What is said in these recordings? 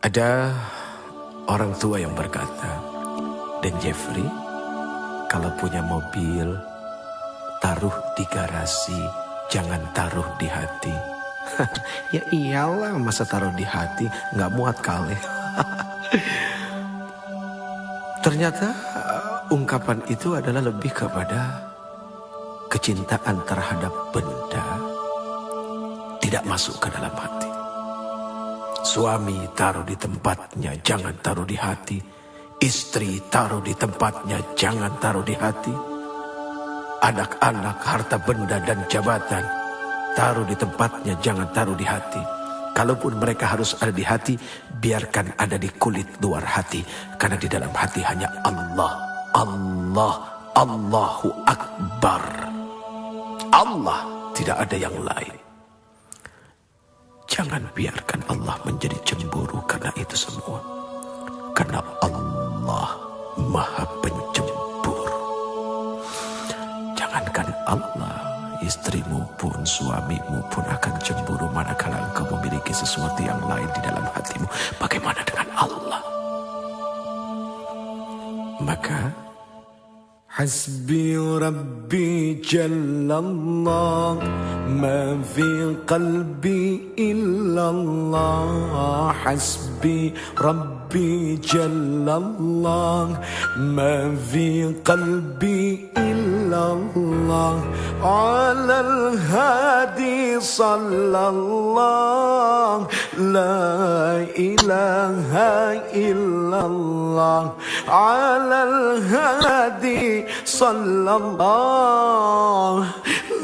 Ada orang tua yang berkata, "Dan Jeffrey, kalau punya mobil, taruh di garasi, jangan taruh di hati." Ya iyalah, masa taruh di hati, nggak muat kali. Ternyata ungkapan itu adalah lebih kepada kecintaan terhadap benda tidak masuk ke dalam hati. Suami taruh di tempatnya, jangan taruh di hati. Istri taruh di tempatnya, jangan taruh di hati. Anak-anak, harta benda dan jabatan, taruh di tempatnya, jangan taruh di hati. Kalaupun mereka harus ada di hati, biarkan ada di kulit luar hati. Karena di dalam hati hanya Allah, Allah, Allahu Akbar. Allah, tidak ada yang lain. Jangan biarkan Allah menjadi cemburu karena itu semua. Karena Allah Maha Pencemburu. Jangankan Allah, istrimu pun, suamimu pun akan cemburu manakala engkau memiliki sesuatu yang lain di dalam hatimu. Bagaimana dengan Allah? Maka Hasbi Rabbi Jallallah, ma fi qalbi illallah. Hasbi Rabbi Jallallah, ma fi qalbi illallah. Ala al-hadi sallallah, la ilaha illallah. Ala al-hadi sallallahu,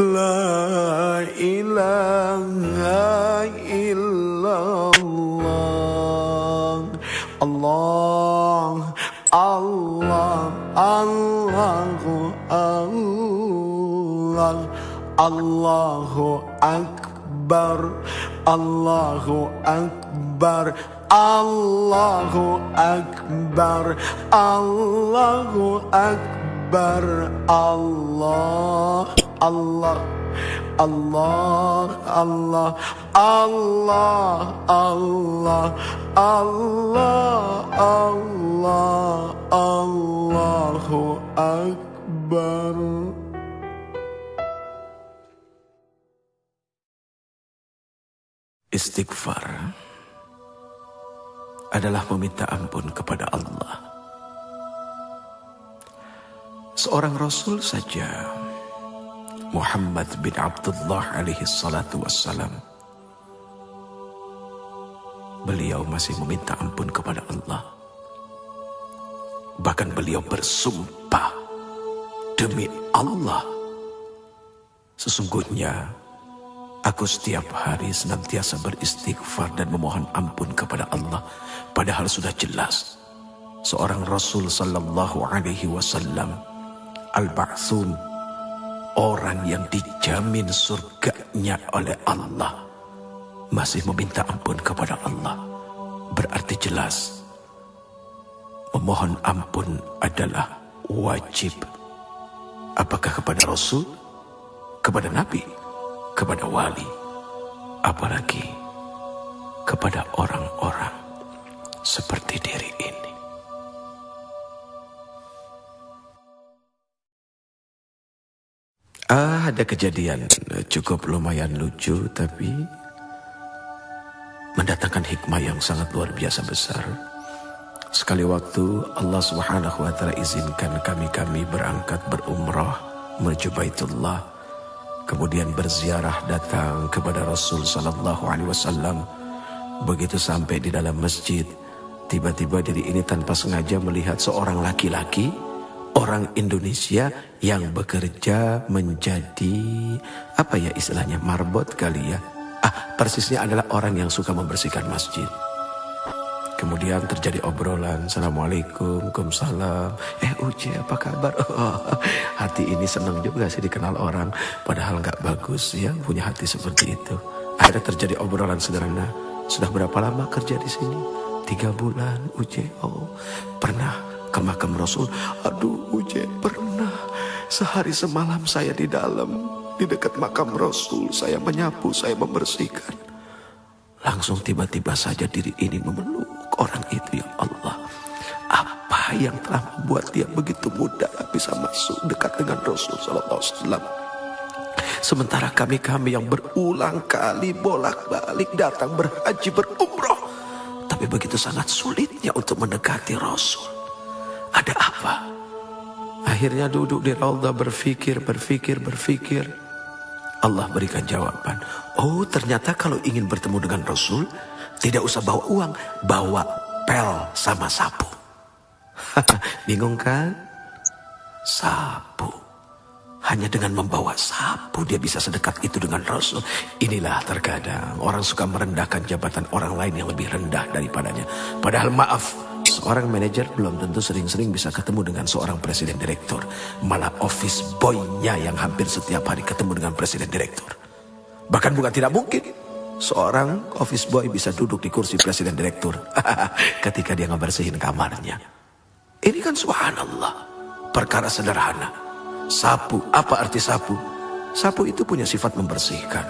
la ilaha illallah. Allah, Allah, Allahu Allah, Allahu Akbar, Allahu Akbar, Allahu Akbar, Allahu Akbar, Allah, Allah, Allah, Allah, Allah, Allah, Allah, Allah, Allahu Akbar. Istighfar adalah meminta ampun kepada Allah. Seorang Rasul saja, Muhammad bin Abdullah alaihi salatu wassalam, beliau masih meminta ampun kepada Allah. Bahkan beliau bersumpah, demi Allah, sesungguhnya aku setiap hari senantiasa beristighfar dan memohon ampun kepada Allah. Padahal sudah jelas seorang Rasul sallallahu alaihi wasallam, al-ba'thun, orang yang dijamin surganya oleh Allah, masih meminta ampun kepada Allah. Berarti jelas memohon ampun adalah wajib. Apakah kepada Rasul, kepada Nabi, kepada wali, apalagi kepada orang-orang seperti diri ini. Ada kejadian cukup lumayan lucu, tapi mendatangkan hikmah yang sangat luar biasa besar. Sekali waktu Allah Subhanahu wa Ta'ala izinkan kami berangkat berumrah menuju Baitullah, kemudian berziarah datang kepada Rasul sallallahu alaihi wasallam. Begitu sampai di dalam masjid, tiba-tiba diri ini tanpa sengaja melihat seorang laki-laki, orang Indonesia yang bekerja menjadi, apa ya istilahnya, marbot kali ya. Persisnya adalah orang yang suka membersihkan masjid. Kemudian terjadi obrolan, Assalamualaikum, Waalaikumsalam. Uce, apa kabar? Hati ini senang juga sih dikenal orang, padahal nggak bagus ya punya hati seperti itu. Akhirnya terjadi obrolan sederhana. Sudah berapa lama kerja di sini? 3 bulan, Uce. Oh, pernah ke makam Rasul? Aduh, Uce, pernah. Sehari semalam saya di dalam, di dekat makam Rasul. Saya menyapu, saya membersihkan. Langsung tiba-tiba saja diri ini memeluk orang itu ya Allah? Apa yang telah membuat dia begitu mudah bisa masuk dekat dengan Rasul sallallahu alaihi wasallam? Sementara kami yang berulang kali bolak-balik datang berhaji berumrah, tapi begitu sangat sulitnya untuk mendekati Rasul. Ada apa? Akhirnya duduk di raudhah berfikir. Allah berikan jawaban. Oh, ternyata kalau ingin bertemu dengan Rasul, tidak usah bawa uang, bawa pel sama sapu. Bingung kan? Sapu. Hanya dengan membawa sapu dia bisa sedekat itu dengan Rasul. Inilah terkadang orang suka merendahkan jabatan orang lain yang lebih rendah daripadanya. Padahal maaf, seorang manajer belum tentu sering-sering bisa ketemu dengan seorang presiden direktur. Malah office boy-nya yang hampir setiap hari ketemu dengan presiden direktur. Bahkan bukan tidak mungkin seorang office boy bisa duduk di kursi presiden direktur ketika dia ngebersihin kamarnya. Ini kan subhanallah, perkara sederhana. Sapu, apa arti sapu? Sapu itu punya sifat membersihkan.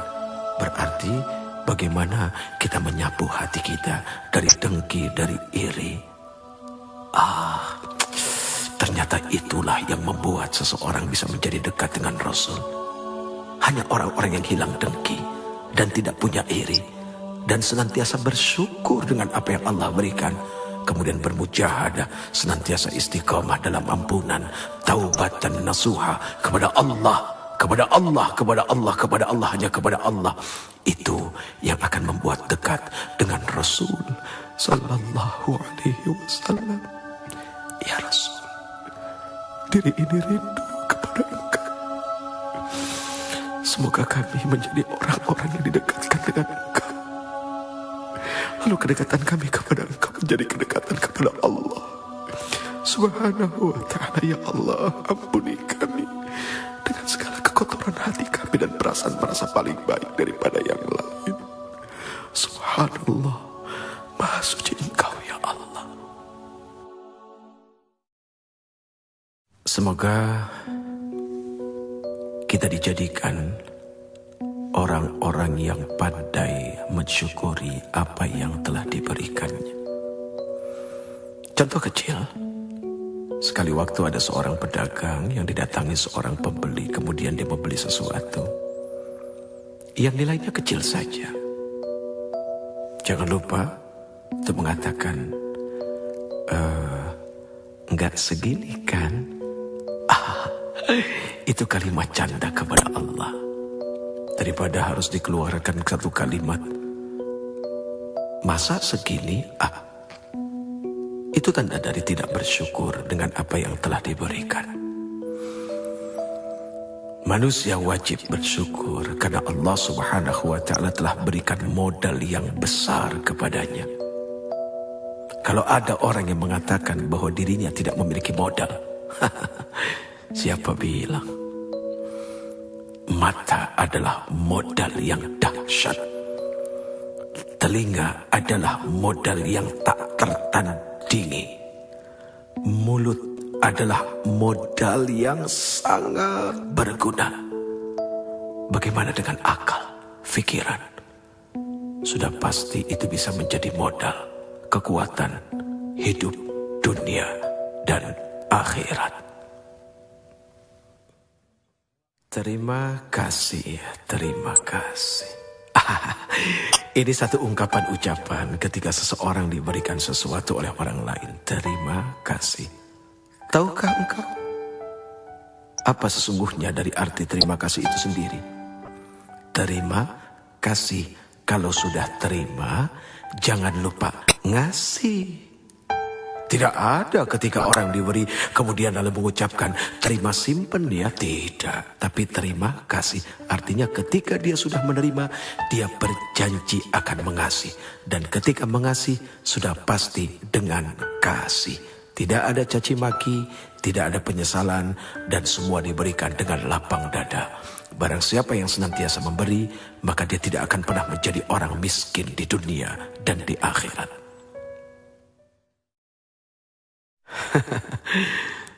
Berarti bagaimana kita menyapu hati kita dari dengki, dari iri. Ternyata itulah yang membuat seseorang bisa menjadi dekat dengan Rasul. Hanya orang-orang yang hilang dengki dan tidak punya iri dan senantiasa bersyukur dengan apa yang Allah berikan. Kemudian bermujahadah, senantiasa istiqamah dalam ampunan, taubat dan nasuha kepada Allah, hanya kepada Allah. Itu yang akan membuat dekat dengan Rasul sallallahu alaihi wasallam. Ya Rasul, diri ini rindu kepada Engkau. Semoga kami menjadi orang-orang yang didekatkan dengan Engkau. Lalu kedekatan kami kepada Engkau menjadi kedekatan kepada Allah Subhanahu wa ta'ala. Ya Allah, ampuni kami dengan segala kekotoran hati kami dan perasaan merasa paling baik daripada yang lain. Subhanallah, Maha Suci Engkau ya Allah. Semoga kita dijadikan orang-orang yang pandai mensyukuri apa yang telah diberikannya. Contoh kecil, sekali waktu ada seorang pedagang yang didatangi seorang pembeli, kemudian dia membeli sesuatu yang nilainya kecil saja. Jangan lupa untuk mengatakan, enggak segini kan? Itu kalimat canda kepada Allah. Daripada harus dikeluarkan satu kalimat, masa segini? Itu tanda dari tidak bersyukur dengan apa yang telah diberikan. Manusia wajib bersyukur karena Allah Subhanahu wa ta'ala telah berikan modal yang besar kepadanya. Kalau ada orang yang mengatakan bahwa dirinya tidak memiliki modal, siapa bilang? Mata adalah modal yang dahsyat. Telinga adalah modal yang tak tertandingi. Mulut adalah modal yang sangat berguna. Bagaimana dengan akal, pikiran? Sudah pasti itu bisa menjadi modal kekuatan hidup dunia dan akhirat. Terima kasih, terima kasih. Ini satu ungkapan ucapan ketika seseorang diberikan sesuatu oleh orang lain. Terima kasih. Tahukah engkau apa sesungguhnya dari arti terima kasih itu sendiri? Terima kasih. Kalau sudah terima, jangan lupa ngasih. Tidak ada ketika orang diberi kemudian lalu mengucapkan terima simpen ya, tidak. Tapi terima kasih artinya ketika dia sudah menerima, dia berjanji akan mengasihi. Dan ketika mengasihi sudah pasti dengan kasih. Tidak ada caci maki, tidak ada penyesalan, dan semua diberikan dengan lapang dada. Barang siapa yang senantiasa memberi, maka dia tidak akan pernah menjadi orang miskin di dunia dan di akhirat.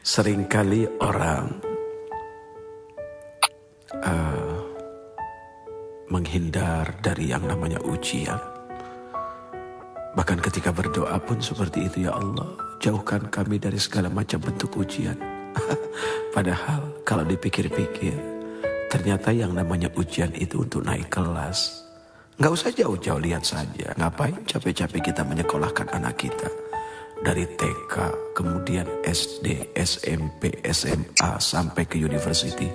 Seringkali orang menghindar dari yang namanya ujian. Bahkan ketika berdoa pun seperti itu, ya Allah, jauhkan kami dari segala macam bentuk ujian. Padahal kalau dipikir-pikir, ternyata yang namanya ujian itu untuk naik kelas. Nggak usah jauh-jauh, lihat saja. Ngapain capek-capek kita menyekolahkan anak kita. Dari TK, kemudian SD, SMP, SMA, sampai ke university.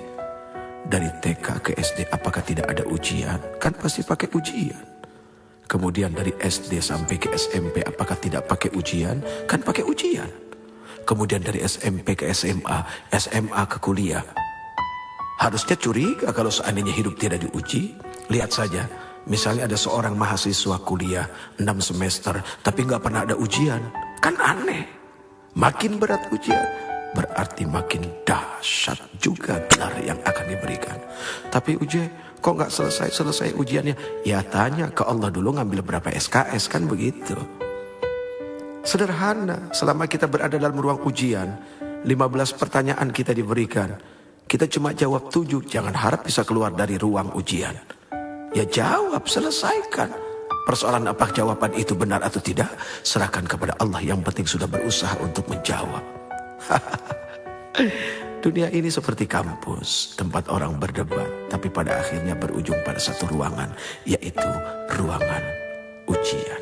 Dari TK ke SD, apakah tidak ada ujian? Kan pasti pakai ujian. Kemudian dari SD sampai ke SMP, apakah tidak pakai ujian? Kan pakai ujian. Kemudian dari SMP ke SMA, SMA ke kuliah. Harusnya curiga kalau seandainya hidup tidak diuji. Lihat saja, misalnya ada seorang mahasiswa kuliah 6 semester, tapi nggak pernah ada ujian. Kan aneh. Makin berat ujian, berarti makin dahsyat juga gelar yang akan diberikan. Tapi kok nggak selesai ujiannya? Ya tanya ke Allah dulu, ngambil berapa SKS, kan begitu. Sederhana, selama kita berada dalam ruang ujian, 15 pertanyaan kita diberikan. Kita cuma jawab 7, jangan harap bisa keluar dari ruang ujian. Ya jawab, selesaikan. Persoalan apakah jawaban itu benar atau tidak, serahkan kepada Allah, yang penting sudah berusaha untuk menjawab. Dunia ini seperti kampus, tempat orang berdebat, tapi pada akhirnya berujung pada satu ruangan, yaitu ruangan ujian.